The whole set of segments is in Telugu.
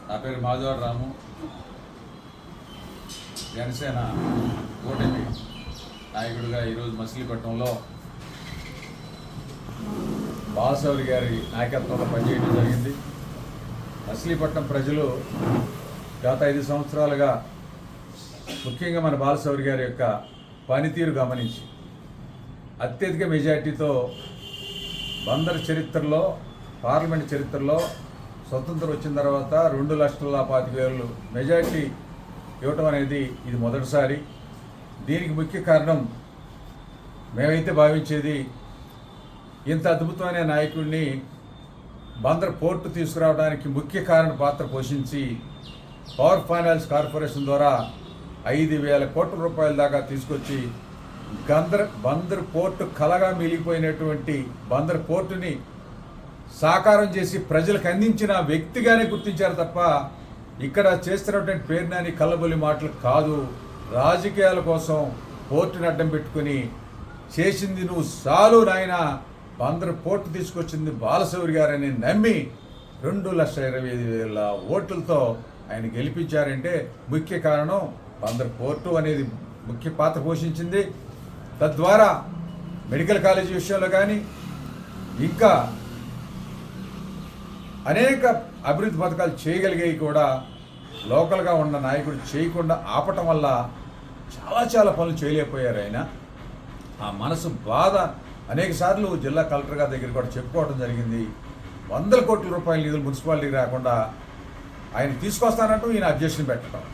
నా పేరు మాధవరావు రాము. జనసేన కూటమి నాయకుడిగా ఈరోజు మచిలీపట్నంలో బాలశౌరి గారి నాయకత్వంలో పనిచేయడం జరిగింది. మచిలీపట్నం ప్రజలు గత 5 సంవత్సరాలుగా ముఖ్యంగా మన బాలశౌరి గారి యొక్క పనితీరు గమనించి అత్యధిక మెజార్టీతో బందర్ చరిత్రలో, పార్లమెంట్ చరిత్రలో స్వతంత్రం వచ్చిన తర్వాత 2,25,000 మెజార్టీ ఇవ్వటం అనేది ఇది మొదటిసారి. దీనికి ముఖ్య కారణం మేమైతే భావించేది, ఇంత అద్భుతమైన నాయకుడిని బందర్ పోర్టు తీసుకురావడానికి ముఖ్య కారణ పాత్ర పోషించి పవర్ ఫైనాన్స్ కార్పొరేషన్ ద్వారా 5,000 కోట్ల రూపాయల దాకా తీసుకొచ్చి బందర్ పోర్టు కలగా మిగిలిపోయినటువంటి బందర్ పోర్టుని సాకారం చేసి ప్రజలకు అందించిన వ్యక్తిగానే గుర్తించారు తప్ప ఇక్కడ చేస్తున్నటువంటి పేరునాని కళ్ళబొల్లి మాటలు కాదు. రాజకీయాల కోసం పోర్టుని అడ్డం పెట్టుకుని చేసింది నువ్వు చాలు నాయన, బందర్ పోర్టు తీసుకొచ్చింది బాలశౌరి గారని నమ్మి 2,25,000 ఓట్లతో ఆయన గెలిపించారంటే ముఖ్య కారణం బందర్ పోర్టు అనేది ముఖ్య పాత్ర పోషించింది. తద్వారా మెడికల్ కాలేజీ విషయంలో కానీ ఇంకా అనేక అభివృద్ధి పథకాలు చేయగలిగేవి కూడా లోకల్గా ఉన్న నాయకుడు చేయకుండా ఆపటం వల్ల చాలా పనులు చేయలేకపోయారు. ఆయన ఆ మనసు బాధ అనేక సార్లు జిల్లా కలెక్టర్ గారి దగ్గర కూడా చెప్పుకోవడం జరిగింది. 100 కోట్ల రూపాయల నిధులు మున్సిపాలిటీకి రాకుండా ఆయన తీసుకొస్తానంటూ ఈయన అబ్జెక్షన్ పెట్టడం,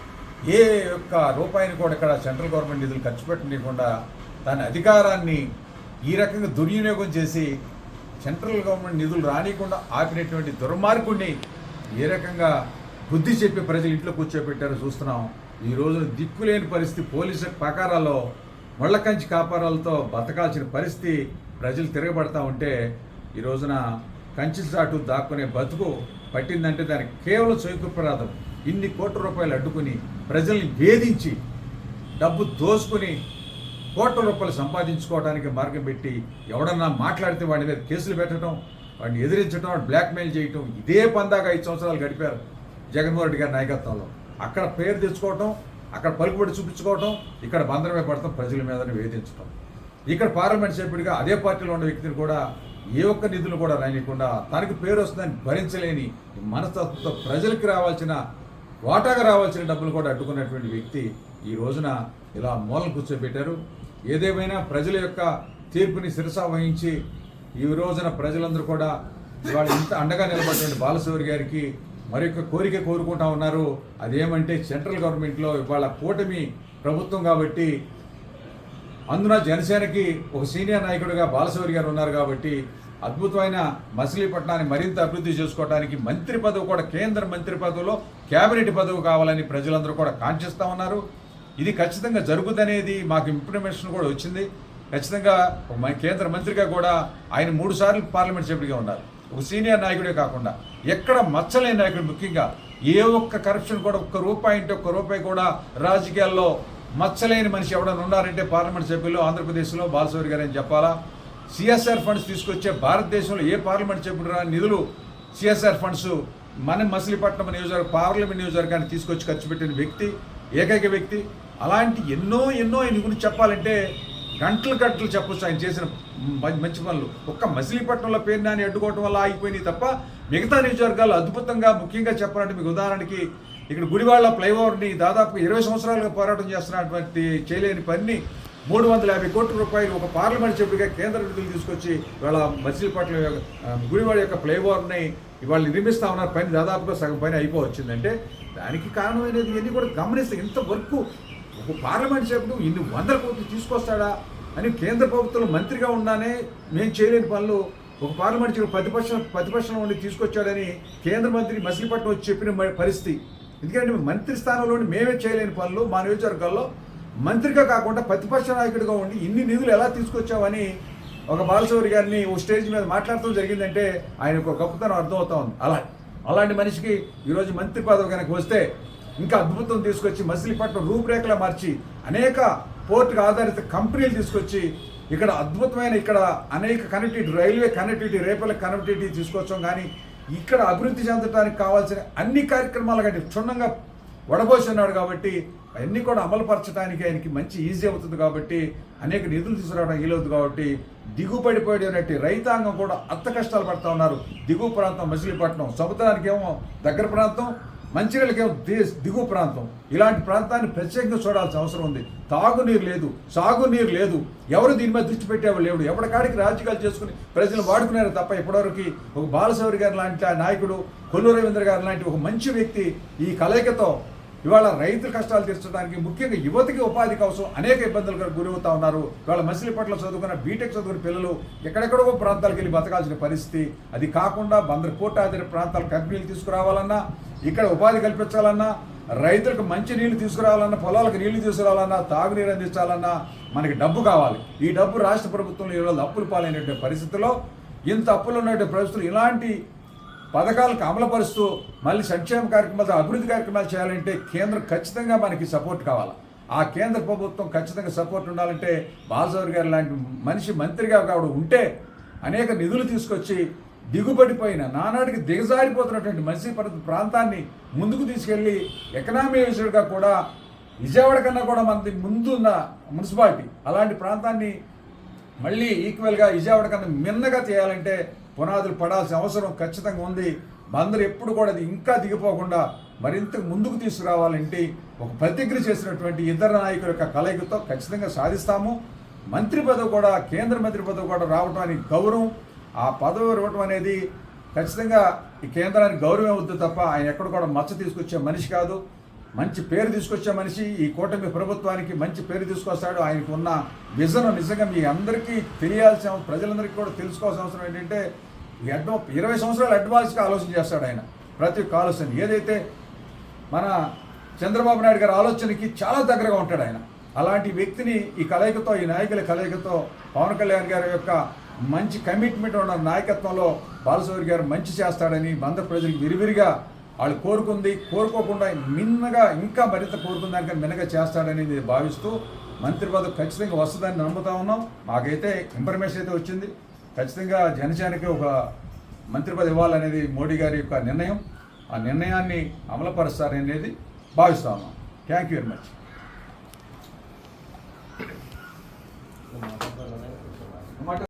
ఏ ఒక్క రూపాయిని కూడా ఇక్కడ సెంట్రల్ గవర్నమెంట్ నిధులు ఖర్చు పెట్టనీయకుండా దాని అధికారాన్ని ఈ రకంగా దుర్వినియోగం చేసి సెంట్రల్ గవర్నమెంట్ నిధులు రానియకుండా ఆపినటువంటి దుర్మార్గుడిని ఏ రకంగా బుద్ధి చెప్పి ప్రజలు ఇంట్లో కూర్చోబెట్టారో చూస్తున్నాం. ఈ రోజున దిక్కులేని పరిస్థితి, పోలీసు ప్రకారాల్లో ముళ్ళకంచి కాపారాలతో బతకాల్సిన పరిస్థితి ప్రజలు తిరగబడతా ఉంటే ఈ రోజున కంచి చాటు దాక్కునే బతుకు పట్టిందంటే దానికి కేవలం స్వయంకృపరాధం. ఇన్ని కోట్ల రూపాయలు అడ్డుకుని ప్రజల్ని వేధించి డబ్బు దోసుకుని కోట్ల రూపాయలు సంపాదించుకోవడానికి మార్గం పెట్టి ఎవడన్నా మాట్లాడితే వాడి మీద కేసులు పెట్టడం, వాడిని ఎదిరించడం, వాడిని బ్లాక్మెయిల్ చేయటం, ఇదే పందాగా 5 సంవత్సరాలు గడిపారు జగన్మోహన్ రెడ్డి గారి నాయకత్వంలో. అక్కడ పేరు తెచ్చుకోవటం, అక్కడ పలుకుబడి చూపించుకోవటం, ఇక్కడ బందరమే పడటం, ప్రజల మీదని వేధించడం. ఇక్కడ పార్లమెంట్ సభ్యుడిగా అదే పార్టీలో ఉన్న వ్యక్తిని కూడా ఏ ఒక్క నిధులు కూడా రానియకుండా తనకు పేరు వస్తుందని భరించలేని మనస్తత్వంతో ప్రజలకి రావాల్సిన వాటాగా రావాల్సిన డబ్బులు కూడా అడ్డుకున్నటువంటి వ్యక్తి ఈ రోజున ఇలా మూలం కూర్చోబెట్టారు. ఏదేమైనా ప్రజల యొక్క తీర్పుని శిరసా వహించి ఈ రోజున ప్రజలందరూ కూడా ఇవాళ ఇంత అండగా నిలబడినటువంటి బాలశౌరి గారికి మరొక కోరిక కోరుకుంటా ఉన్నారు. అదేమంటే సెంట్రల్ గవర్నమెంట్లో ఇవాళ కూటమి ప్రభుత్వం కాబట్టి అందున జనసేనకి ఒక సీనియర్ నాయకుడిగా బాలశౌరి గారు ఉన్నారు కాబట్టి అద్భుతమైన మచిలీపట్నాన్ని మరింత అభివృద్ధి చేసుకోవడానికి మంత్రి పదవి కూడా, కేంద్ర మంత్రి పదవిలో క్యాబినెట్ పదవి కావాలని ప్రజలందరూ కూడా కాంక్షిస్తూ ఉన్నారు. ఇది ఖచ్చితంగా జరుగుదనేది మాకు ఇన్ఫర్మేషన్ కూడా వచ్చింది. ఖచ్చితంగా కేంద్ర మంత్రిగా కూడా ఆయన 3 సార్లు పార్లమెంట్ సభ్యుడిగా ఉన్నారు. ఒక సీనియర్ నాయకుడే కాకుండా ఎక్కడ మచ్చలేని నాయకుడు, ముఖ్యంగా ఏ ఒక్క కరప్షన్ కూడా ఒక్క రూపాయి కూడా రాజకీయాల్లో మచ్చలేని మనిషి ఎవడన్నా ఉన్నారంటే పార్లమెంట్ సభ్యులు ఆంధ్రప్రదేశ్లో బాలశౌరి గారు అని చెప్పాలా. సిఎస్ఆర్ ఫండ్స్ తీసుకొచ్చే భారతదేశంలో ఏ పార్లమెంట్ సభ్యుడు రాని నిధులు సిఎస్ఆర్ ఫండ్స్ మన మచిలీపట్నం నియోజకవర్గ పార్లమెంట్ నియోజకవర్గాన్ని తీసుకొచ్చి ఖర్చు పెట్టిన వ్యక్తి, ఏకైక వ్యక్తి. అలాంటి ఎన్నో ఆయన గురించి చెప్పాలంటే గంటలు చెప్పొచ్చు ఆయన చేసిన మంచి పనులు. ఒక్క మచిలీపట్నంలో పేరునాని అడ్డుకోవటం వల్ల ఆగిపోయినాయి తప్ప మిగతా నియోజకవర్గాలు అద్భుతంగా, ముఖ్యంగా చెప్పాలంటే మీకు ఉదాహరణకి ఇక్కడ గుడివాళ్ళ ఫ్లైఓవర్ని దాదాపు 20 సంవత్సరాలుగా పోరాటం చేస్తున్నటువంటి చేయలేని పని 350 కోట్ల రూపాయలు ఒక పార్లమెంట్ సభ్యుడిగా కేంద్ర నిధులు తీసుకొచ్చి ఇవాళ మచిలీపట్నం గుడివాడ యొక్క ఫ్లైఓవర్ని ఇవాళ నిర్మిస్తా ఉన్నారు. పని దాదాపుగా సగం పని అయిపోవచ్చిందంటే దానికి కారణమైనది ఇవన్నీ కూడా గమనిస్తే ఇంత వర్క్ ఒక పార్లమెంట్ సభ్యుడు ఇన్ని 100 కోట్లు తీసుకొస్తాడా అని కేంద్ర ప్రభుత్వంలో మంత్రిగా ఉన్నానే మేము చేయలేని పనులు ఒక పార్లమెంట్ సభ్యుడు ప్రతిపక్షంలో ఉండి తీసుకొచ్చాడని కేంద్ర మంత్రి మచిలీపట్నం వచ్చి చెప్పిన పరిస్థితి. ఎందుకంటే మంత్రి స్థానంలోని మేమే చేయలేని పనులు మా నియోజకవర్గాల్లో మంత్రిగా కాకుండా ప్రతిపక్ష నాయకుడిగా ఉండి ఇన్ని నిధులు ఎలా తీసుకొచ్చావని ఒక బాలశౌరి గారిని ఓ స్టేజ్ మీద మాట్లాడటం జరిగిందంటే ఆయనకు ఒక గొప్పతనం అర్థమవుతా ఉంది. అలాంటి మనిషికి ఈరోజు మంత్రి పదవి కనుక వస్తే ఇంకా అద్భుతం తీసుకొచ్చి మచిలీపట్నం రూపురేఖలా మార్చి అనేక పోర్టుకు ఆధారిత కంపెనీలు తీసుకొచ్చి ఇక్కడ అద్భుతమైన ఇక్కడ అనేక కనెక్టివిటీ, రైల్వే కనెక్టివిటీ, రేపల కనెక్టివిటీ తీసుకొచ్చాం. కానీ ఇక్కడ అభివృద్ధి చెందడానికి కావాల్సిన అన్ని కార్యక్రమాలు కంటే క్షుణ్ణంగా వడబోసి ఉన్నాడు కాబట్టి అవన్నీ కూడా అమలుపరచడానికి ఆయనకి మంచి ఈజీ అవుతుంది కాబట్టి అనేక నిధులు తీసుకురావడం వీలవుతుంది కాబట్టి దిగుబడిపోయినట్టు రైతాంగం కూడా అంత కష్టాలు పడుతూ ఉన్నారు. దిగువ ప్రాంతం మచిలీపట్నం, సముద్రానికి ఏమో దగ్గర ప్రాంతం, మంచినీళ్ళకేమో దిగువ ప్రాంతం. ఇలాంటి ప్రాంతాన్ని ప్రత్యేకంగా చూడాల్సిన అవసరం ఉంది. తాగునీరు లేదు, సాగునీరు లేదు, ఎవరు దీని మీద దృష్టి పెట్టేవాళ్ళు లేడు. ఎవరికాడికి రాజకీయాలు చేసుకుని ప్రజలు వాడుకున్నారు తప్ప ఇప్పటివరకు ఒక బాలశౌరి గారు లాంటి నాయకుడు, కొల్లు రవీంద్ర గారు లాంటి ఒక మంచి వ్యక్తి ఈ కలయికతో ఇవాళ రైతుల కష్టాలు తీర్చడానికి, ముఖ్యంగా యువతకి ఉపాధి కోసం అనేక ఇబ్బందులకు గురవుతా ఉన్నారు. ఇవాళ మచిలీపట్నంలో చదువుకున్న బీటెక్ చదువుకున్న పిల్లలు ఎక్కడెక్కడో ప్రాంతాలకు వెళ్ళి బతకాల్సిన పరిస్థితి. అది కాకుండా బందర్ పోర్ట్ ఆధారిత ప్రాంతాల కంపెనీలు తీసుకురావాలన్నా, ఇక్కడ ఉపాధి కల్పించాలన్నా, రైతులకు మంచి నీళ్లు తీసుకురావాలన్నా, పొలాలకు నీళ్లు తీసుకురావాలన్నా, తాగునీరు అందించాలన్నా మనకి డబ్బు కావాలి. ఈ డబ్బు రాష్ట్ర ప్రభుత్వంలో ఈరోజు అప్పులు పాలైనటువంటి పరిస్థితుల్లో, ఇంత అప్పులు ఉన్నటువంటి పరిస్థితులు ఇలాంటి పథకాలకు అమలుపరుస్తూ మళ్ళీ సంక్షేమ కార్యక్రమాలు, అభివృద్ధి కార్యక్రమాలు చేయాలంటే కేంద్రం ఖచ్చితంగా మనకి సపోర్ట్ కావాలి. ఆ కేంద్ర ప్రభుత్వం ఖచ్చితంగా సపోర్ట్ ఉండాలంటే బాలశౌరి గారు లాంటి మనిషి మంత్రిగా కావడం ఉంటే అనేక నిధులు తీసుకొచ్చి దిగుబడిపోయిన నానాటికి దిగజారిపోతున్నటువంటి మత్స్యపర ప్రాంతాన్ని ముందుకు తీసుకెళ్ళి ఎకనామీ విషయంగా కూడా విజయవాడ కన్నా కూడా మనది ముందున్న మున్సిపాలిటీ అలాంటి ప్రాంతాన్ని మళ్ళీ ఈక్వల్గా విజయవాడ కన్నా మిన్నగా చేయాలంటే పునాదులు పడాల్సిన అవసరం ఖచ్చితంగా ఉంది. బందరు ఎప్పుడు కూడా అది ఇంకా దిగిపోకుండా మరింత ముందుకు తీసుకురావాలంటే ఒక ప్రతిజ్ఞ చేసినటువంటి ఇద్దరు నాయకుల యొక్క కలయికతో ఖచ్చితంగా సాధిస్తాము. మంత్రి పదవి కూడా, కేంద్ర మంత్రి పదవి కూడా రావడానికి గౌరవం, ఆ పదవి ఇవ్వడం అనేది ఖచ్చితంగా ఈ కేంద్రానికి గౌరవం అవుతుంది తప్ప ఆయన ఎక్కడ కూడా మచ్చ తీసుకొచ్చే మనిషి కాదు. మంచి పేరు తీసుకొచ్చే మనిషి. ఈ కూటమి ప్రభుత్వానికి మంచి పేరు తీసుకొస్తాడు. ఆయనకు ఉన్న విజన్ నిజంగా మీ అందరికీ తెలియాల్సిన, ప్రజలందరికీ కూడా తెలుసుకోవాల్సిన అవసరం ఏంటంటే 20 సంవత్సరాలు అడ్వాన్స్గా ఆలోచన చేస్తాడు ఆయన. ప్రతి ఒక్క ఆలోచన ఏదైతే మన చంద్రబాబు నాయుడు గారి ఆలోచనకి చాలా దగ్గరగా ఉంటాడు ఆయన. అలాంటి వ్యక్తిని ఈ కలయికతో, ఈ నాయకుల కలయికతో పవన్ కళ్యాణ్ గారి యొక్క మంచి కమిట్మెంట్ ఉన్న నాయకత్వంలో బాలశౌరి గారు మంచి చేస్తాడని బందర్ ప్రజలకు విరివిరిగా వాళ్ళు కోరుకోకుండా మిన్నగా ఇంకా మరింత కోరుకున్న దానికన్నా మిన్నగా చేస్తాడని భావిస్తూ మంత్రి పదవి ఖచ్చితంగా వస్తుందని నమ్ముతా ఉన్నాం. మాకైతే ఇన్ఫర్మేషన్ అయితే వచ్చింది. ఖచ్చితంగా జనసేనకి ఒక మంత్రి పదవి ఇవ్వాలనేది మోడీ గారి యొక్క నిర్ణయం. ఆ నిర్ణయాన్ని అమలుపరుస్తారనేది భావిస్తా ఉన్నాం. Thank you very much.